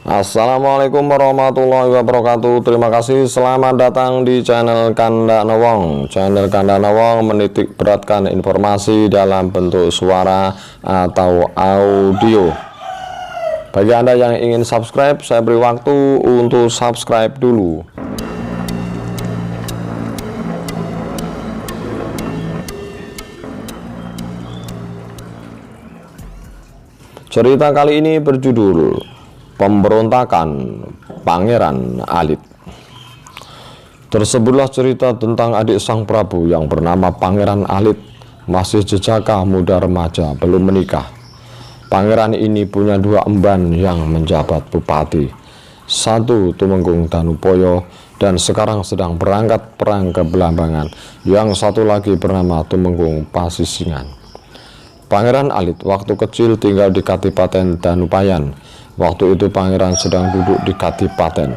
Assalamualaikum warahmatullahi wabarakatuh. Terima kasih, selamat datang di channel Kandhana Wong. Channel Kandhana Wong menitik beratkan informasi dalam bentuk suara atau audio. Bagi Anda yang ingin subscribe, saya beri waktu untuk subscribe dulu. Cerita kali ini berjudul Pemberontakan Pangeran Alit. Tersebutlah cerita tentang adik sang Prabu yang bernama Pangeran Alit, masih jejaka muda remaja, belum menikah. Pangeran ini punya dua emban yang menjabat bupati. Satu Tumenggung Danupoyo dan sekarang sedang berangkat perang ke Belambangan. Yang satu lagi bernama Tumenggung Pasisingan. Pangeran Alit waktu kecil tinggal di Kadipaten Danupayan. Waktu itu pangeran sedang duduk di Kadipaten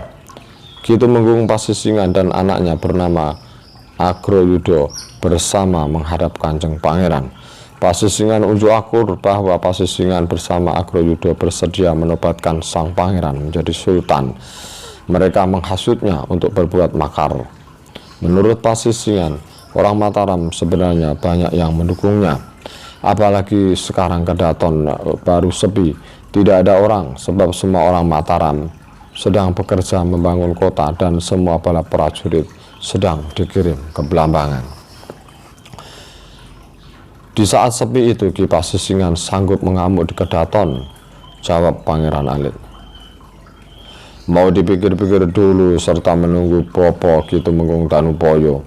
Ki Tumenggung Pasisingan dan anaknya bernama Agroyudo bersama menghadap kanjeng pangeran. Pasisingan unjuk akur bahwa Pasisingan bersama Agroyudo bersedia menobatkan sang pangeran menjadi sultan. Mereka menghasutnya untuk berbuat makar. Menurut Pasisingan, orang Mataram sebenarnya banyak yang mendukungnya. Apalagi sekarang Kedaton baru sepi, tidak ada orang, sebab semua orang Mataram sedang bekerja membangun kota dan semua bala prajurit sedang dikirim ke Belambangan. Di saat sepi itu Ki Pasisingan sanggup mengamuk di Kedaton, jawab Pangeran Alit. Mau dipikir-pikir dulu serta menunggu popo Ki Tumenggung Danupoyo.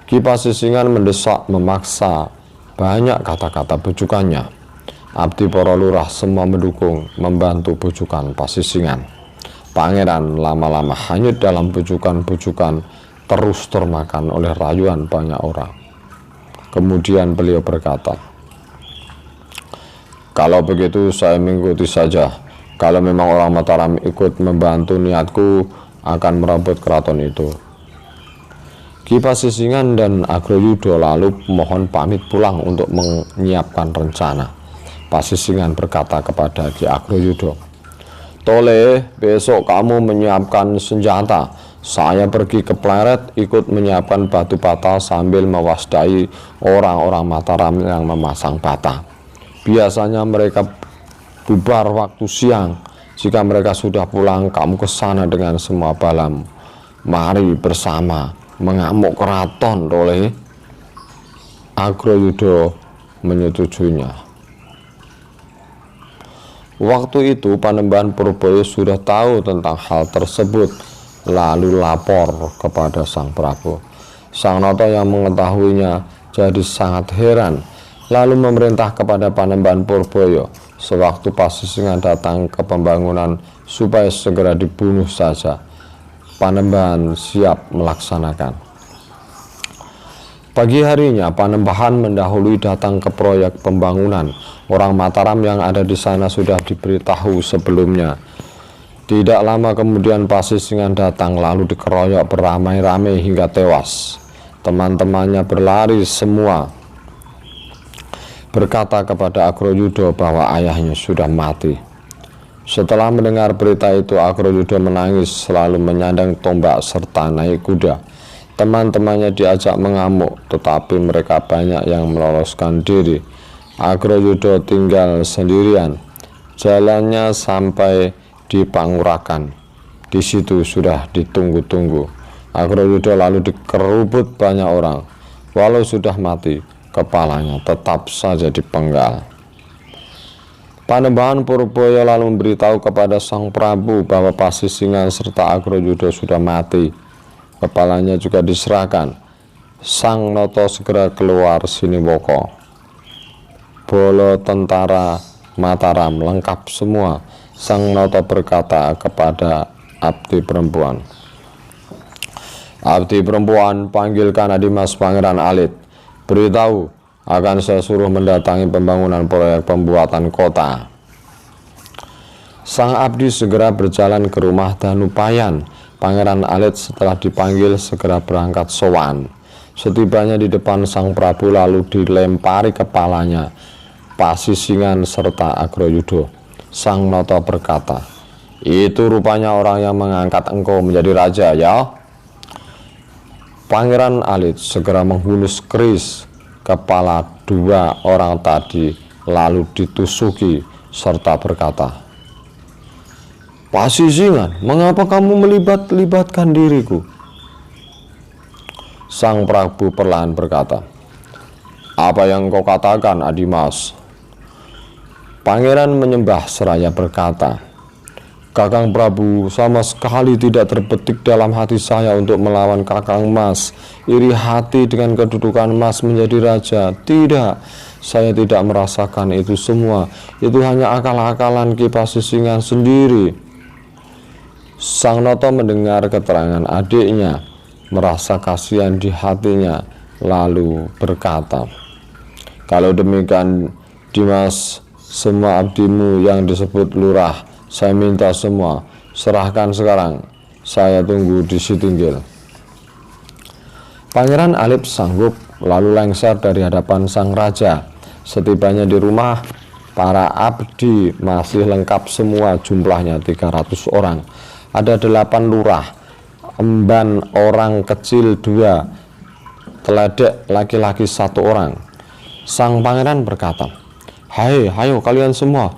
Ki Pasisingan mendesak memaksa banyak kata-kata bujukannya. Abdi para lurah semua mendukung, membantu bujukan Pasisingan. Pangeran lama-lama hanyut dalam bujukan-bujukan, terus termakan oleh rayuan banyak orang. Kemudian beliau berkata, kalau begitu saya mengikuti saja. Kalau memang orang Mataram ikut membantu niatku akan merebut keraton itu. Ki Pasisingan dan Agroyudo lalu mohon pamit pulang untuk menyiapkan rencana. Pasisingan berkata kepada Ki Agroyudo, "Tole, besok kamu menyiapkan senjata. Saya pergi ke Pleret ikut menyiapkan batu bata sambil mewaspadai orang-orang Mataram yang memasang bata. Biasanya mereka bubar waktu siang. Jika mereka sudah pulang, kamu ke sana dengan semua balam. Mari bersama mengamuk keraton, Tole." Agroyudo menyetujuinya. Waktu itu Panembahan Purboyo sudah tahu tentang hal tersebut, lalu lapor kepada sang Prabu. Sang Nata yang mengetahuinya jadi sangat heran, lalu memerintah kepada Panembahan Purboyo sewaktu Pasisingan datang ke pembangunan supaya segera dibunuh saja. Panembahan siap melaksanakan. Pagi harinya Panembahan mendahului datang ke proyek pembangunan. Orang Mataram yang ada di sana sudah diberitahu sebelumnya. Tidak lama kemudian Pasisingan datang lalu dikeroyok beramai-ramai hingga tewas. Teman-temannya berlari semua, berkata kepada Agroyudo bahwa ayahnya sudah mati. Setelah mendengar berita itu, Agroyudo menangis lalu menyandang tombak serta naik kuda. Teman-temannya diajak mengamuk, tetapi mereka banyak yang meloloskan diri. Agroyudo tinggal sendirian. Jalannya sampai di Pangurakan. Di situ sudah ditunggu-tunggu. Agroyudo lalu dikerubut banyak orang. Walau sudah mati, kepalanya tetap saja dipenggal. Panembahan Purboyo lalu memberitahu kepada sang Prabu bahwa Pasisingan serta Agroyudo sudah mati. Kepalanya juga diserahkan. Sang Noto segera keluar Siniwoko. Bolo tentara Mataram lengkap semua. Sang Noto berkata kepada abdi perempuan, "Abdi perempuan, panggilkan Adimas Pangeran Alit. Beritahu, akan saya suruh mendatangi pembangunan proyek pembuatan kota." Sang abdi segera berjalan ke rumah Danupayan. Pangeran Alit setelah dipanggil segera berangkat sowan. Setibanya di depan sang Prabu lalu dilempari kepalanya Pasisingan serta Agroyudo. Sang Nata berkata, Itu rupanya orang yang mengangkat engkau menjadi raja, ya. Pangeran Alit segera menghunus keris kepala dua orang tadi, lalu ditusuki serta berkata, "Pasisingan, mengapa kamu melibat-libatkan diriku?" Sang Prabu perlahan berkata, "Apa yang kau katakan, Adimas?" Pangeran menyembah seraya berkata, "Kakang Prabu, sama sekali tidak terbetik dalam hati saya untuk melawan Kakang Mas, iri hati dengan kedudukan Mas menjadi raja. Tidak, saya tidak merasakan itu semua. Itu hanya akal-akalan Ki Pasisingan sendiri." Sang Noto mendengar keterangan adiknya, merasa kasihan di hatinya, lalu berkata, "Kalau demikian, Dimas, semua abdimu yang disebut lurah, saya minta semua, serahkan sekarang. Saya tunggu di Sitinggil." Pangeran Alit sanggup, lalu lengser dari hadapan sang raja. Setibanya di rumah, para abdi masih lengkap semua, jumlahnya 300 orang. Ada 8 lurah, emban orang kecil 2, teledek laki-laki 1 orang. Sang pangeran berkata, Hayo kalian semua,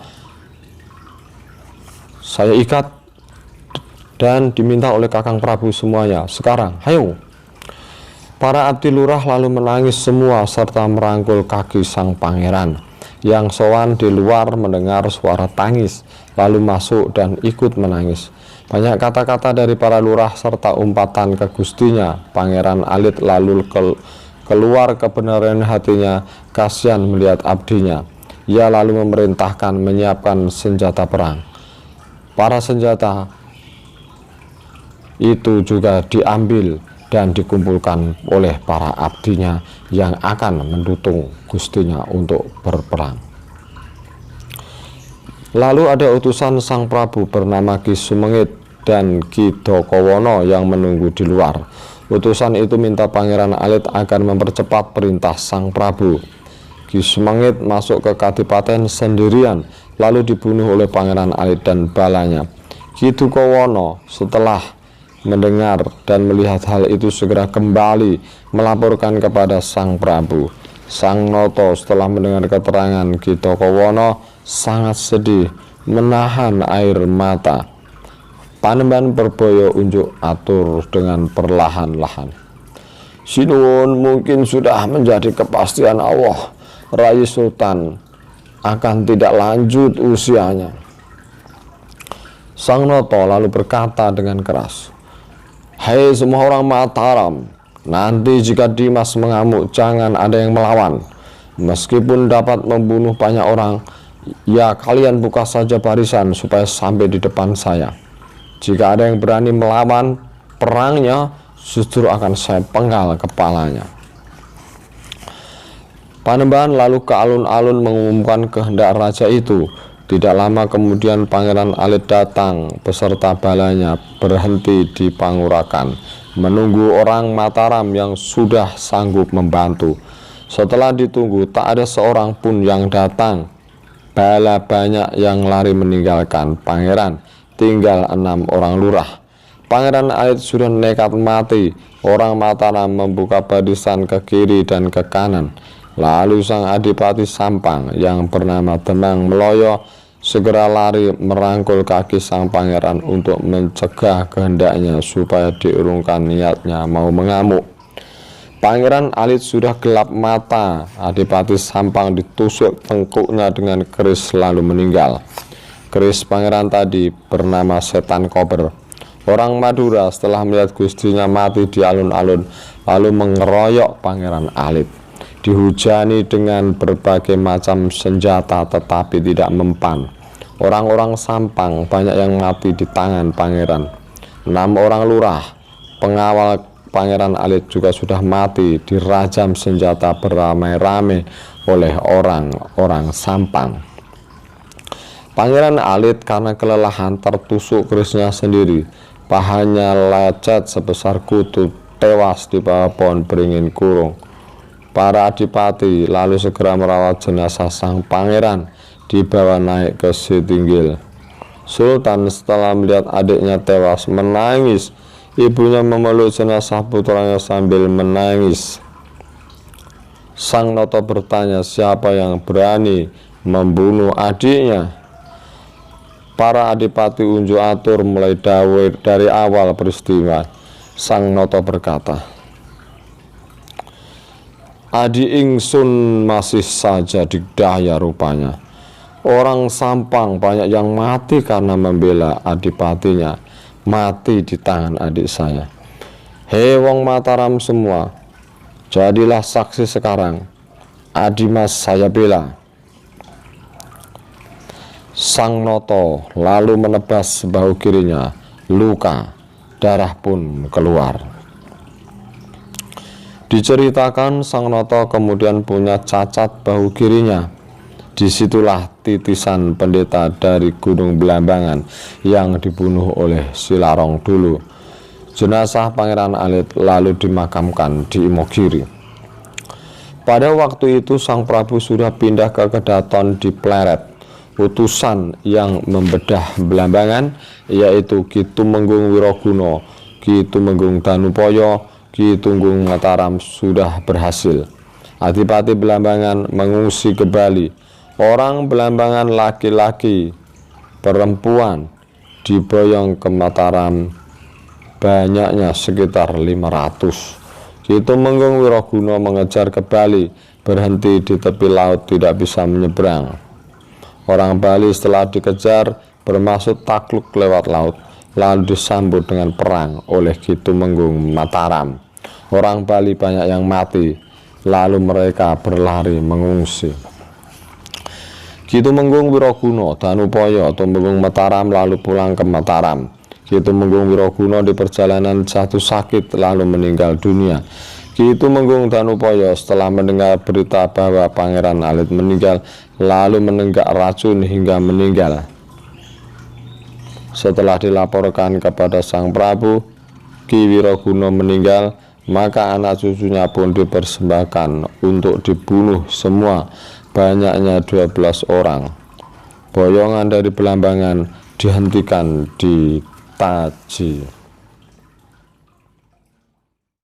saya ikat dan diminta oleh Kakang Prabu semuanya. Sekarang, hayo." Para abdi lurah lalu menangis semua serta merangkul kaki sang pangeran. Yang sowan di luar mendengar suara tangis, lalu masuk dan ikut menangis. Banyak kata-kata dari para lurah serta umpatan ke gustinya. Pangeran Alit lalu keluar kebenaran hatinya, kasihan melihat abdinya. Ia lalu memerintahkan menyiapkan senjata perang. Para senjata itu juga diambil dan dikumpulkan oleh para abdinya yang akan mendukung gustinya untuk berperang. Lalu ada utusan sang Prabu bernama Ki Sumengit dan Ki Dokowono yang menunggu di luar. Utusan itu minta Pangeran Alit agar mempercepat perintah sang Prabu. Ki Sumengit masuk ke kadipaten sendirian, lalu dibunuh oleh Pangeran Alit dan balanya. Ki Dokowono setelah mendengar dan melihat hal itu segera kembali melaporkan kepada sang Prabu. Sang Noto setelah mendengar keterangan Ki Dokowono sangat sedih, menahan air mata. Panembahan Berboyo unjuk atur dengan perlahan-lahan, "Sinuwun, mungkin sudah menjadi kepastian Allah, Rai Sultan akan tidak lanjut usianya." Sang Noto lalu berkata dengan keras, "Hei semua orang Mataram, nanti jika Dimas mengamuk jangan ada yang melawan. Meskipun dapat membunuh banyak orang, ya kalian buka saja barisan supaya sampai di depan saya. Jika ada yang berani melawan perangnya, justru akan saya penggal kepalanya." Panembahan lalu ke alun-alun mengumumkan kehendak raja itu. Tidak lama kemudian Pangeran Alit datang beserta balanya, berhenti di Pangurakan, menunggu orang Mataram yang sudah sanggup membantu. Setelah ditunggu, tak ada seorang pun yang datang. Bala banyak yang lari meninggalkan pangeran, tinggal 6 orang lurah. Pangeran Alit sudah nekat mati. Orang Mataram membuka barisan ke kiri dan ke kanan. Lalu sang Adipati Sampang yang bernama Demang Meloyo segera lari merangkul kaki sang pangeran untuk mencegah kehendaknya supaya diurungkan niatnya mau mengamuk. Pangeran Alit sudah gelap mata. Adipati Sampang ditusuk tengkuknya dengan keris lalu meninggal. Keris pangeran tadi bernama Setan Kober. Orang Madura setelah melihat gustinya mati di alun-alun lalu mengeroyok Pangeran Alit. Dihujani dengan berbagai macam senjata tetapi tidak mempan. Orang-orang Sampang banyak yang mati di tangan pangeran. 6 orang lurah pengawal Pangeran Alit juga sudah mati dirajam senjata beramai-ramai oleh orang-orang Sampang. Pangeran Alit karena kelelahan tertusuk kerisnya sendiri. Pahanya lecet sebesar kutub, tewas di bawah pohon beringin kurung. Para adipati lalu segera merawat jenazah sang pangeran, dibawa naik ke Sitinggil. Sultan setelah melihat adiknya tewas menangis. Ibunya memeluk jenazah putranya sambil menangis. Sang Noto bertanya, siapa yang berani membunuh adiknya? Para adipati unjuk atur mulai dari awal peristiwa. Sang Noto berkata, Adi ingsun masih saja digdaya rupanya. Orang Sampang banyak yang mati karena membela adipatinya, mati di tangan adik saya. Hei wong Mataram semua, jadilah saksi sekarang. Adi Mas saya bela. Sang Noto lalu menebas bahu kirinya, luka, darah pun keluar. Diceritakan Sang Noto kemudian punya cacat bahu kirinya. Disitulah titisan pendeta dari Gunung Belambangan yang dibunuh oleh Silarong dulu. Jenazah Pangeran Alit lalu dimakamkan di Imogiri. Pada waktu itu Sang Prabu sudah pindah ke Kedaton di Pleret. Utusan yang membedah Belambangan yaitu Ki Tumenggung Wiraguna, Ki Tumenggung Danupoyo, Ki Tunggung Mataram sudah berhasil. Adipati Belambangan mengungsi ke Bali. Orang Belambangan laki-laki, perempuan diboyong ke Mataram, banyaknya sekitar 500. Ki Tumenggung Wiraguna mengejar ke Bali, berhenti di tepi laut tidak bisa menyeberang. Orang Bali setelah dikejar bermaksud takluk lewat laut, lalu disambut dengan perang oleh Ki Tumenggung Mataram. Orang Bali banyak yang mati, lalu mereka berlari mengungsi. Ki Tumenggung Wiraguna, Danupoyo, Tumenggung Mataram lalu pulang ke Mataram. Ki Tumenggung Wiraguna di perjalanan jatuh sakit lalu meninggal dunia. Ki Tumenggung Danupoyo setelah mendengar berita bahwa Pangeran Alit meninggal lalu menenggak racun hingga meninggal. Setelah dilaporkan kepada Sang Prabu Ki Wiraguna meninggal, maka anak cucunya pun dipersembahkan untuk dibunuh semua, banyaknya 12 orang. Boyongan dari Belambangan dihentikan di Taji.